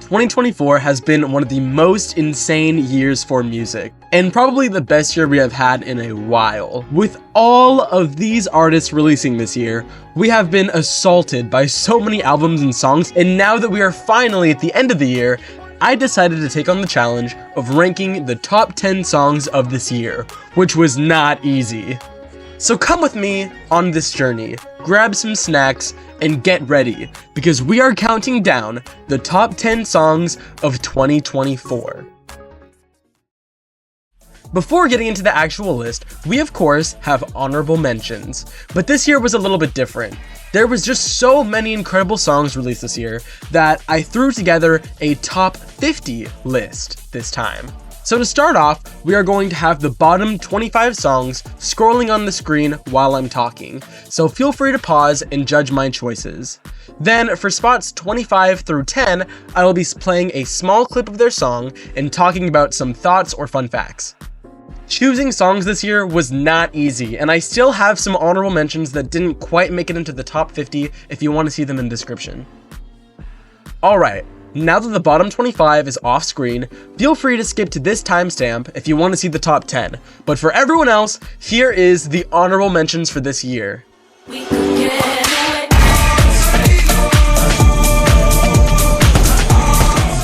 2024 has been one of the most insane years for music, and probably the best year we have had in a while. With all of these artists releasing this year, we have been assaulted by so many albums and songs, and now that we are finally at the end of the year, I decided to take on the challenge of ranking the top 10 songs of this year, which was not easy. So come with me on this journey, grab some snacks, and get ready, because we are counting down the top 10 songs of 2024. Before getting into the actual list, we of course have honorable mentions, but this year was a little bit different. There was just so many incredible songs released this year that I threw together a top 50 list this time. So to start off, we are going to have the bottom 25 songs scrolling on the screen while I'm talking, so feel free to pause and judge my choices. Then for spots 25 through 10, I will be playing a small clip of their song and talking about some thoughts or fun facts. Choosing songs this year was not easy, and I still have some honorable mentions that didn't quite make it into the top 50 if you want to see them in the description. Alright, now that the bottom 25 is off screen, feel free to skip to this timestamp if you want to see the top 10, but for everyone else, here is the honorable mentions for this year.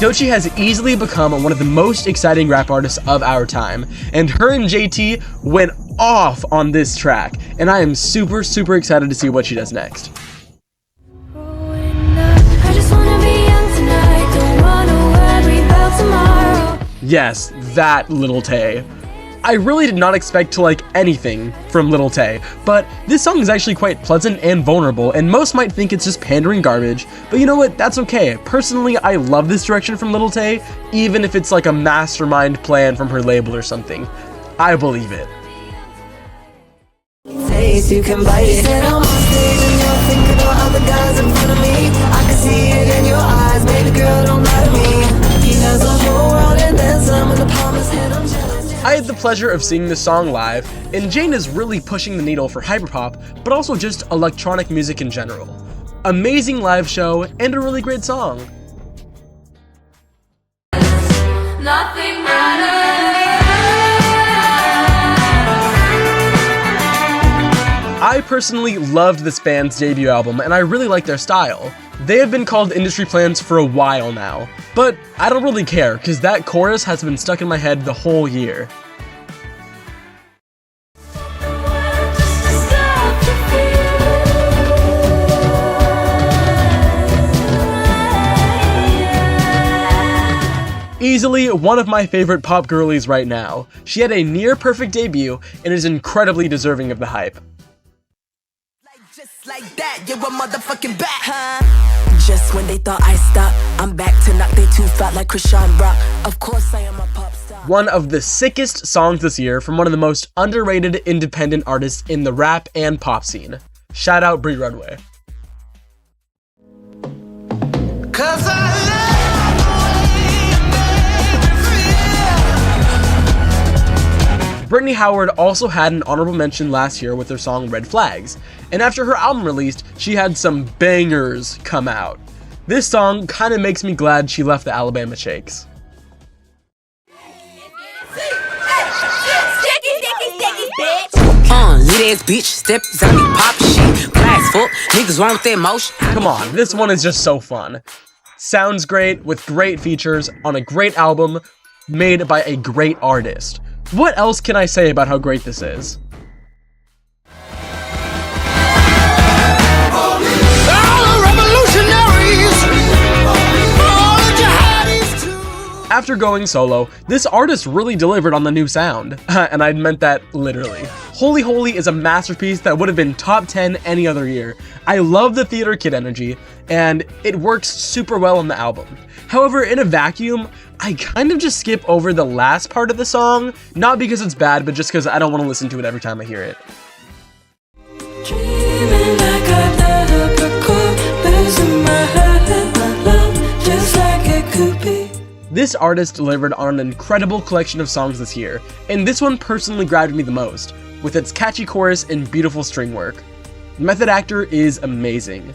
Doechii has easily become one of the most exciting rap artists of our time, and her and JT went off on this track, and I am super excited to see what she does next. Yes, that Lil Tay. I really did not expect to like anything from Lil Tay, but this song is actually quite pleasant and vulnerable, and most might think it's just pandering garbage, but you know what, that's okay. Personally, I love this direction from Lil Tay, even if it's like a mastermind plan from her label or something. I believe it. You can bite it. I'm on stage and you're thinking about other guys in front of me. I can see it in your eyes, baby girl, don't lie to me. He has a whole world and then some in the palm of his hand, I'm jealous. I had the pleasure of seeing this song live, and Jane is really pushing the needle for hyperpop, but also just electronic music in general. Amazing live show, and a really great song. Nothing matters. I personally loved this band's debut album, and I really like their style. They have been called industry plants for a while now, but I don't really care, because that chorus has been stuck in my head the whole year. Easily one of my favorite pop girlies right now. She had a near perfect debut and is incredibly deserving of the hype. Just like that, you're a motherfucking bat, huh? Just when they thought I stopped, I'm back to knock they too fat like Krishan Rock. Of course I am a pop star. One of the sickest songs this year from one of the most underrated independent artists in the rap and pop scene. Shout out Bree Runway. Cause I Brittany Howard also had an honorable mention last year with her song Red Flags, and after her album released, she had some bangers come out. This song kinda makes me glad she left the Alabama Shakes. Lit ass bitch, step on me, pop shit, glass full, niggas wrong with that motion. Come on, this one is just so fun. Sounds great, with great features, on a great album, made by a great artist. What else can I say about how great this is? After going solo, this artist really delivered on the new sound, and I meant that literally. Holy Holy is a masterpiece that would have been top 10 any other year. I love the Theater Kid energy, and it works super well on the album. However, in a vacuum, I kind of just skip over the last part of the song, not because it's bad, but just because I don't want to listen to it every time I hear it. Dreaming like I in my head, my love, just like it could be. This artist delivered on an incredible collection of songs this year, and this one personally grabbed me the most, with its catchy chorus and beautiful string work. Method Actor is amazing.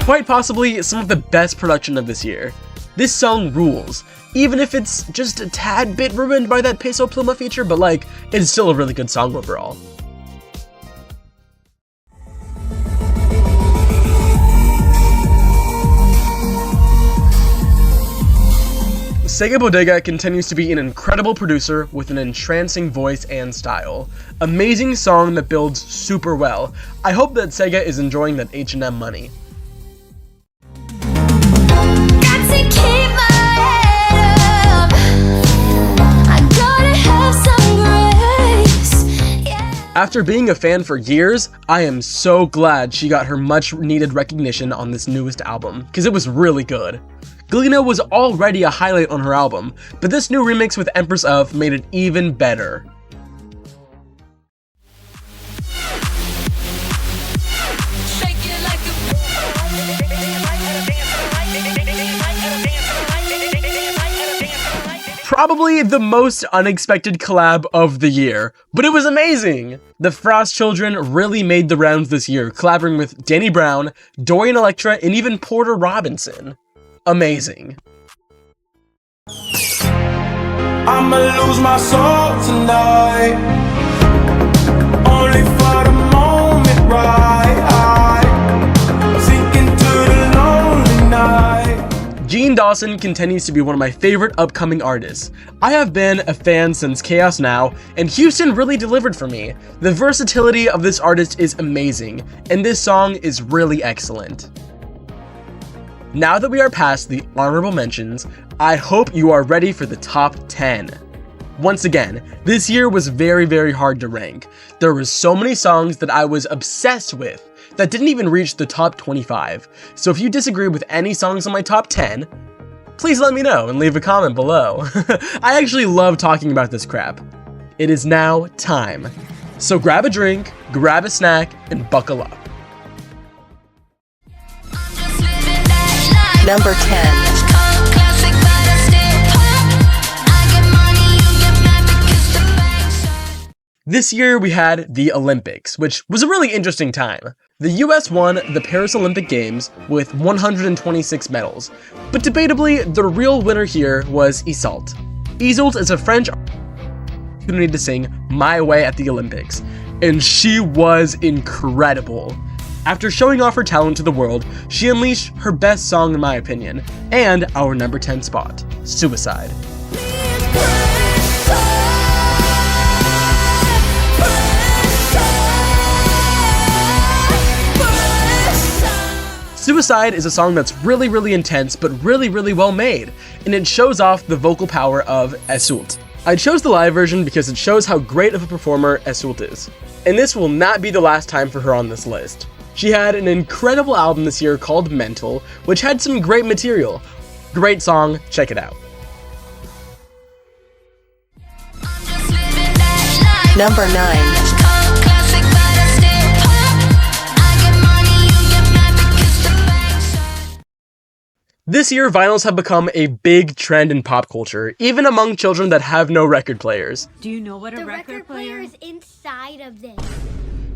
quite possibly some of the best production of this year. This song rules, even if it's just a tad bit ruined by that Peso Pluma feature, but like, it's still a really good song overall. Sega Bodega continues to be an incredible producer with an entrancing voice and style. Amazing song that builds super well. I hope that Sega is enjoying that H&M money. After being a fan for years, I am so glad she got her much needed recognition on this newest album, because it was really good. Galena was already a highlight on her album, but this new remix with Empress of made it even better. Probably the most unexpected collab of the year, but it was amazing! The Frost Children really made the rounds this year, collaborating with Danny Brown, Dorian Electra, and even Porter Robinson. Amazing. I'ma lose my soul tonight, only for the moment, right? Sinking to the lonely night. Gene Dawson continues to be one of my favorite upcoming artists. I have been a fan since Chaos Now, and Houston really delivered for me. The versatility of this artist is amazing, and this song is really excellent. Now that we are past the honorable mentions, I hope you are ready for the top 10. Once again, this year was very hard to rank. There were so many songs that I was obsessed with that didn't even reach the top 25. So if you disagree with any songs on my top 10, please let me know and leave a comment below. I actually love talking about this crap. It is now time. So grab a drink, grab a snack, and buckle up. Number 10. This year we had the Olympics, which was a really interesting time. The US won the Paris Olympic Games with 126 medals, but debatably the real winner here was Iseult. Iseult is a French opportunity to sing My Way at the Olympics, and she was incredible. After showing off her talent to the world, she unleashed her best song in my opinion, and our number 10 spot, Suicide. Suicide is a song that's really intense, but really well made, and it shows off the vocal power of Iseult. I chose the live version because it shows how great of a performer Iseult is, and this will not be the last time for her on this list. She had an incredible album this year called Mental, which had some great material. Great song, check it out. Number 9. This year, vinyls have become a big trend in pop culture, even among children that have no record players. Do you know what a The record player is inside of this.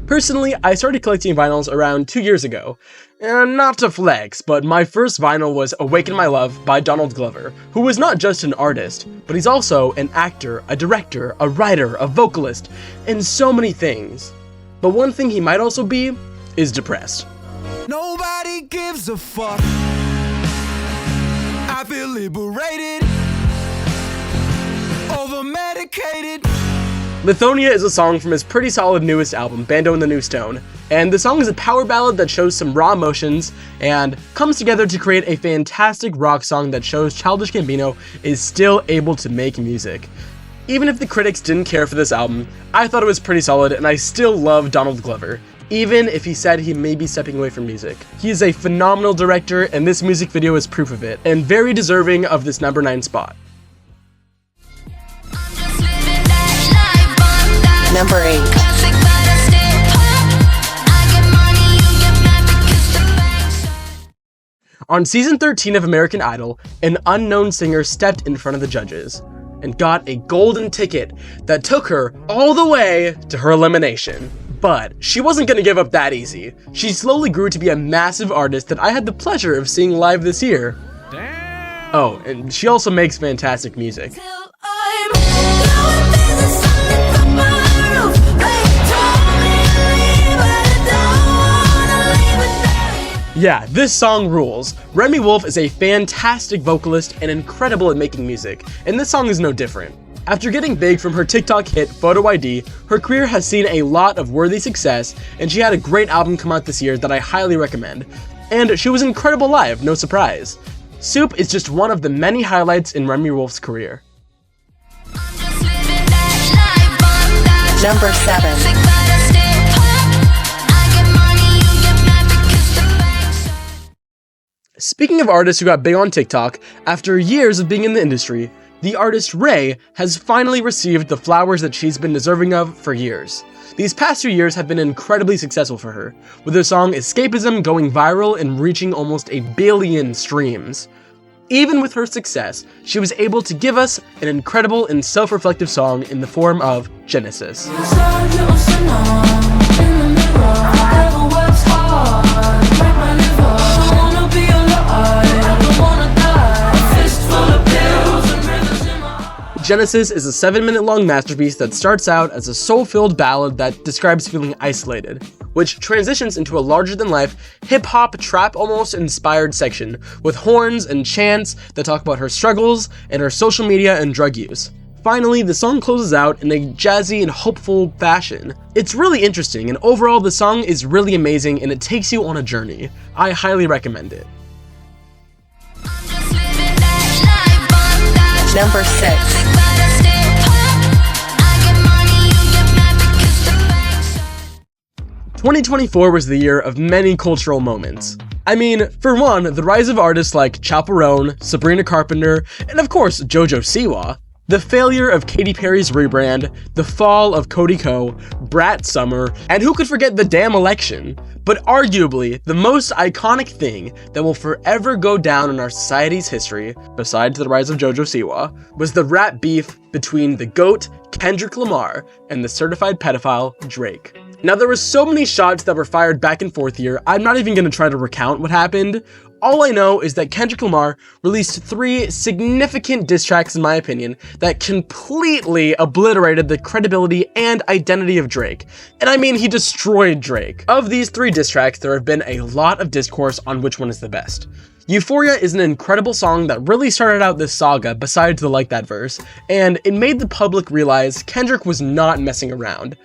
Personally, I started collecting vinyls around 2 years ago. Not to flex, but my first vinyl was Awaken My Love by Donald Glover, who was not just an artist, but he's also an actor, a director, a writer, a vocalist, and so many things. But one thing he might also be is depressed. Nobody gives a fuck. I feel liberated, over-medicated. Lithonia is a song from his pretty solid newest album, Bando and the New Stone, and the song is a power ballad that shows some raw emotions and comes together to create a fantastic rock song that shows Childish Gambino is still able to make music. Even if the critics didn't care for this album, I thought it was pretty solid and I still love Donald Glover, even if he said he may be stepping away from music. He is a phenomenal director and this music video is proof of it, and very deserving of this number 9 spot. Number 8. On season 13 of American Idol, an unknown singer stepped in front of the judges and got a golden ticket that took her all the way to her elimination. But she wasn't gonna give up that easy. She slowly grew to be a massive artist that I had the pleasure of seeing live this year. Damn. Oh, and she also makes fantastic music. Yeah, this song rules. Remi Wolf is a fantastic vocalist and incredible at making music, and this song is no different. After getting big from her TikTok hit, Photo ID, her career has seen a lot of worthy success, and she had a great album come out this year that I highly recommend. And she was incredible live, no surprise. Soup is just one of the many highlights in Remi Wolf's career. Number 7. 'Speaking of artists who got big on TikTok, after years of being in the industry, the artist Ray has finally received the flowers that she's been deserving of for years. These past 2 years have been incredibly successful for her, with her song Escapism going viral and reaching almost 1 billion streams. Even with her success, she was able to give us an incredible and self-reflective song in the form of Genesis. Genesis is a 7-minute long masterpiece that starts out as a soul-filled ballad that describes feeling isolated, which transitions into a larger-than-life, hip-hop, trap-almost inspired section with horns and chants that talk about her struggles and her social media and drug use. Finally, the song closes out in a jazzy and hopeful fashion. It's really interesting, and overall the song is really amazing and it takes you on a journey. I highly recommend it. Number 6. 2024 was the year of many cultural moments. I mean, for one, the rise of artists like Chaperone, Sabrina Carpenter, and of course JoJo Siwa, the failure of Katy Perry's rebrand, the fall of Cody Ko, Brat Summer, and who could forget the damn election? But arguably, the most iconic thing that will forever go down in our society's history, besides the rise of JoJo Siwa, was the rap beef between the GOAT, Kendrick Lamar, and the certified pedophile, Drake. Now, there were so many shots that were fired back and forth here, I'm not even going to try to recount what happened. All I know is that Kendrick Lamar released 3 significant diss tracks, in my opinion, that completely obliterated the credibility and identity of Drake. And I mean, he destroyed Drake. Of these 3 diss tracks, there have been a lot of discourse on which one is the best. Euphoria is an incredible song that really started out this saga, besides the Like That verse, and it made the public realize Kendrick was not messing around.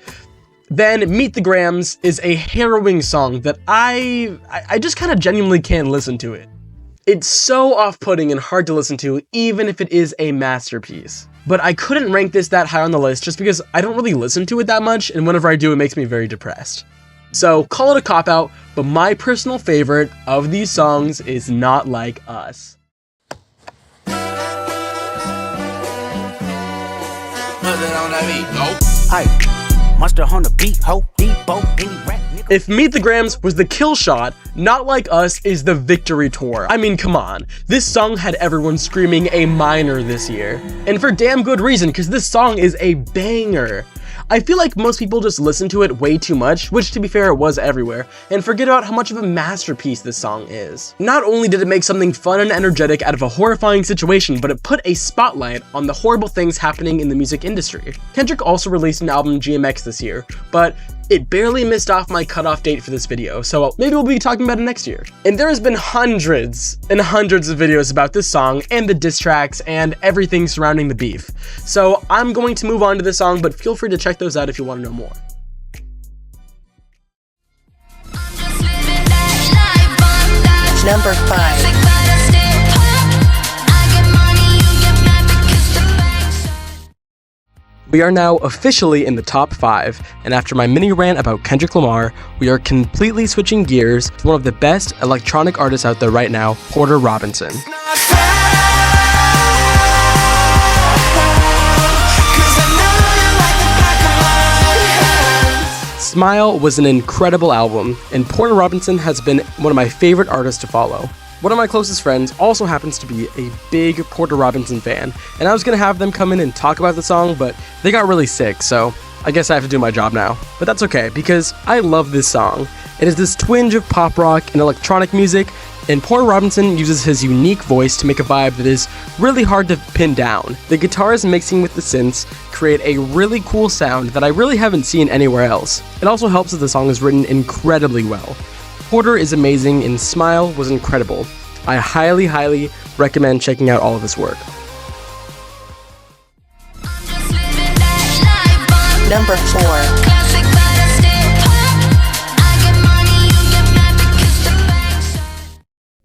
Then Meet the Grams is a harrowing song that I just kind of genuinely can't listen to it. It's so off-putting and hard to listen to, even if it is a masterpiece. But I couldn't rank this that high on the list just because I don't really listen to it that much, and whenever I do, it makes me very depressed. So call it a cop-out, but my personal favorite of these songs is Not Like Us. If Meet the Grams was the kill shot, Not Like Us is the victory tour. I mean, come on. This song had everyone screaming a minor this year. And for damn good reason, because this song is a banger. I feel like most people just listen to it way too much, which to be fair it was everywhere, and forget about how much of a masterpiece this song is. Not only did it make something fun and energetic out of a horrifying situation, but it put a spotlight on the horrible things happening in the music industry. Kendrick also released an album GMX this year, but it barely missed off my cutoff date for this video, so maybe we'll be talking about it next year. And there has been hundreds and hundreds of videos about this song and the diss tracks and everything surrounding the beef. So I'm going to move on to this song, but feel free to check those out if you want to know more. Number 5. We are now officially in the top 5, and after my mini rant about Kendrick Lamar, we are completely switching gears to one of the best electronic artists out there right now, Porter Robinson. Smile was an incredible album, and Porter Robinson has been one of my favorite artists to follow. One of my closest friends also happens to be a big Porter Robinson fan, and I was going to have them come in and talk about the song, but they got really sick, so I guess I have to do my job now, but that's okay because I love this song. It is this twinge of pop rock and electronic music, and Porter Robinson uses his unique voice to make a vibe that is really hard to pin down. The guitars mixing with the synths create a really cool sound that I really haven't seen anywhere else. It also helps that the song is written incredibly well. Porter is amazing and Smile was incredible. I highly recommend checking out all of his work. Number 4.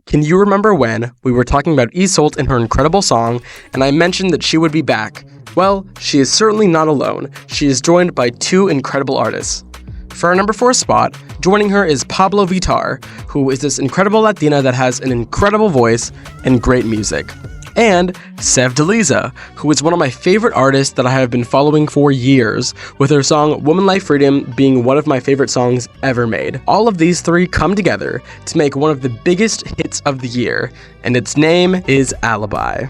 Can you remember when we were talking about Holt and her incredible song, and I mentioned that she would be back? Well, she is certainly not alone. She is joined by 2 incredible artists. For our number 4 spot, joining her is Pablo Vittar, who is this incredible Latina that has an incredible voice and great music. And Sevdaliza, who is one of my favorite artists that I have been following for years, with her song Woman Life Freedom being one of my favorite songs ever made. All of these 3 come together to make one of the biggest hits of the year, and its name is Alibi.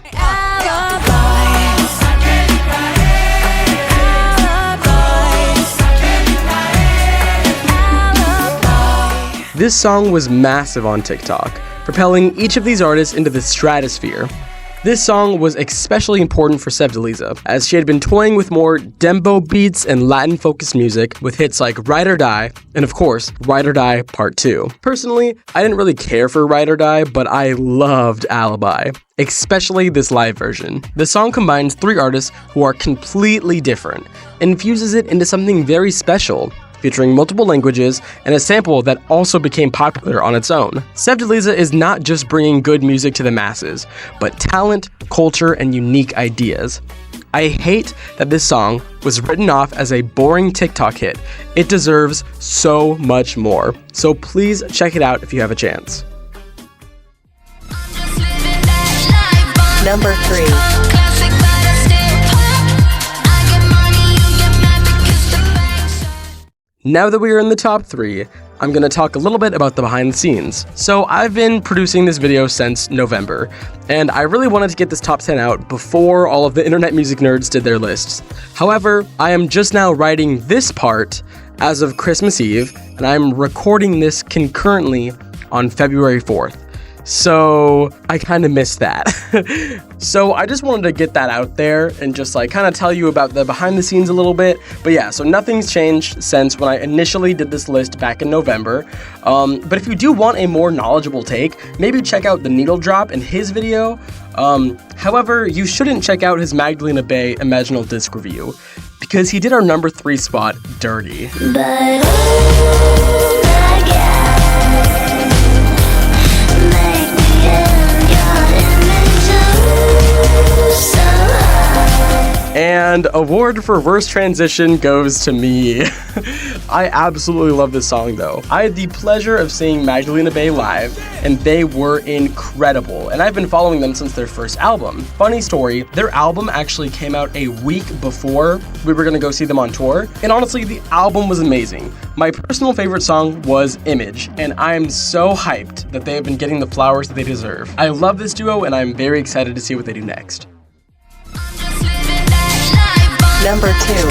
This song was massive on TikTok, propelling each of these artists into the stratosphere. This song was especially important for Sevdaliza, as she had been toying with more dembo beats and Latin-focused music with hits like Ride or Die, and of course, Ride or Die Part 2. Personally, I didn't really care for Ride or Die, but I loved Alibi, especially this live version. The song combines 3 artists who are completely different, and infuses it into something very special, featuring multiple languages and a sample that also became popular on its own. Sevdaliza is not just bringing good music to the masses, but talent, culture, and unique ideas. I hate that this song was written off as a boring TikTok hit. It deserves so much more. So please check it out if you have a chance. Number 3. Now that we are in the top 3, I'm going to talk a little bit about the behind the scenes. So I've been producing this video since November, and I really wanted to get this top 10 out before all of the internet music nerds did their lists. However, I am just now writing this part as of Christmas Eve, and I'm recording this concurrently on February 4th. So I kind of missed that. So I just wanted to get that out there and just like kind of tell you about the behind the scenes a little bit. But yeah, so nothing's changed since when I initially did this list back in November. But if you do want a more knowledgeable take, maybe check out the Needle Drop in his video. However, you shouldn't check out his Magdalena Bay Imaginal Disc review, because he did our number 3 spot dirty. But oh my God, make me in your image, oh, so high. And award for worst transition goes to me. I absolutely love this song though. I had the pleasure of seeing Magdalena Bay live, and they were incredible, and I've been following them since their first album. Funny story, their album actually came out a week before we were gonna go see them on tour, and honestly, the album was amazing. My personal favorite song was Image, and I am so hyped that they have been getting the flowers that they deserve. I love this duo, and I'm very excited to see what they do next. Number 2.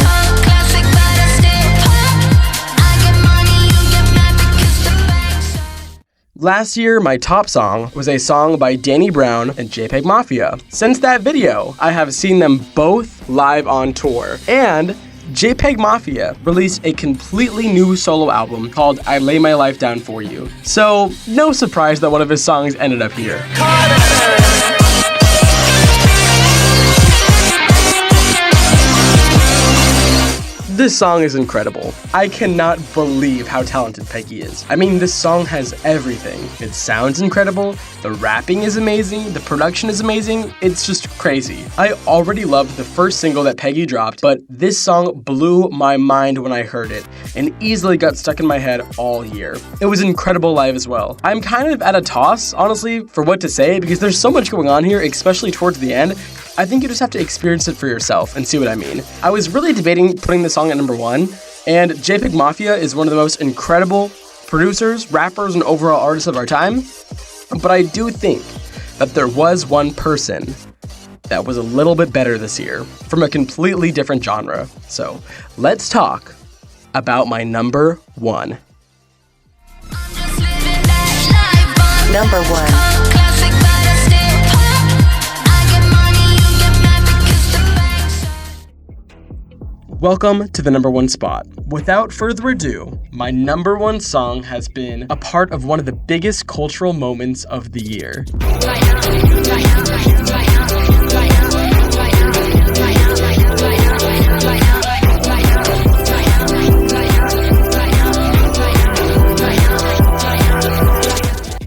Last year, my top song was a song by Danny Brown and JPEG Mafia. Since that video, I have seen them both live on tour, and JPEG Mafia released a completely new solo album called I Lay My Life Down For You. So, no surprise that one of his songs ended up here. This song is incredible. I cannot believe how talented Peggy is. I mean, this song has everything. It sounds incredible, the rapping is amazing, the production is amazing, it's just crazy. I already loved the first single that Peggy dropped, but this song blew my mind when I heard it, and easily got stuck in my head all year. It was incredible live as well. I'm kind of at a toss, honestly, for what to say, because there's so much going on here, especially towards the end. I think you just have to experience it for yourself and see what I mean. I was really debating putting this song at number 1, and JPEG Mafia is one of the most incredible producers, rappers, and overall artists of our time, but I do think that there was one person that was a little bit better this year from a completely different genre. So let's talk about my number 1. Number 1. Welcome to the number 1 spot. Without further ado, my number 1 song has been a part of one of the biggest cultural moments of the year.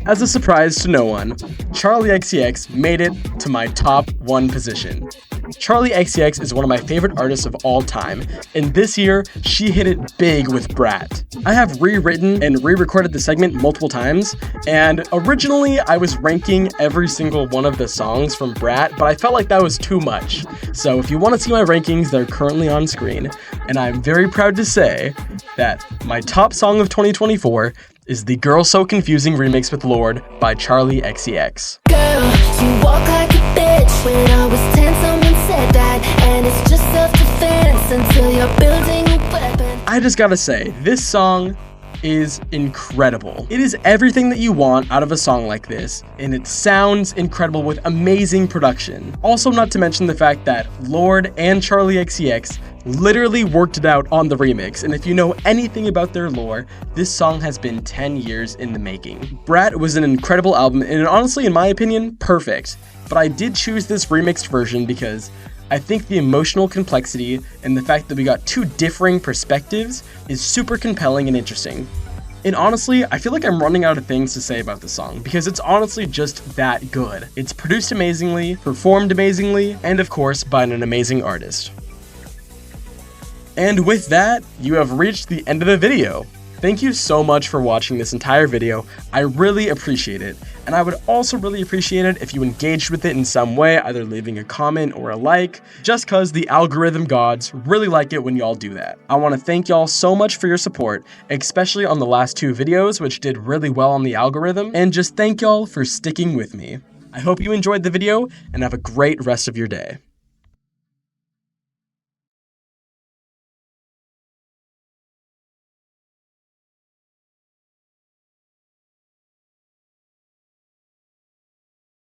As a surprise to no one, Charli XCX made it to my top 1 position. Charli XCX is one of my favorite artists of all time, and this year, she hit it big with Brat. I have rewritten and re-recorded the segment multiple times, and originally I was ranking every single one of the songs from Brat, but I felt like that was too much. So if you want to see my rankings, they're currently on screen, and I'm very proud to say that my top song of 2024 is the Girl So Confusing remix with Lorde by Charli XCX. Girl, you walk like a bitch. When I was 10, someone said that, and it's just self-defense until you're building a weapon. I just gotta say, this song is incredible. It is everything that you want out of a song like this, and it sounds incredible with amazing production. Also, not to mention the fact that Lorde and Charli XCX literally worked it out on the remix, and if you know anything about their lore, this song has been 10 years in the making. Brat was an incredible album, and honestly, in my opinion, perfect. But I did choose this remixed version because I think the emotional complexity and the fact that we got 2 differing perspectives is super compelling and interesting. And honestly, I feel like I'm running out of things to say about the song because it's honestly just that good. It's produced amazingly, performed amazingly, and of course by an amazing artist. And with that, you have reached the end of the video. Thank you so much for watching this entire video. I really appreciate it. And I would also really appreciate it if you engaged with it in some way, either leaving a comment or a like, just cause the algorithm gods really like it when y'all do that. I want to thank y'all so much for your support, especially on the last 2 videos, which did really well on the algorithm, and just thank y'all for sticking with me. I hope you enjoyed the video and have a great rest of your day.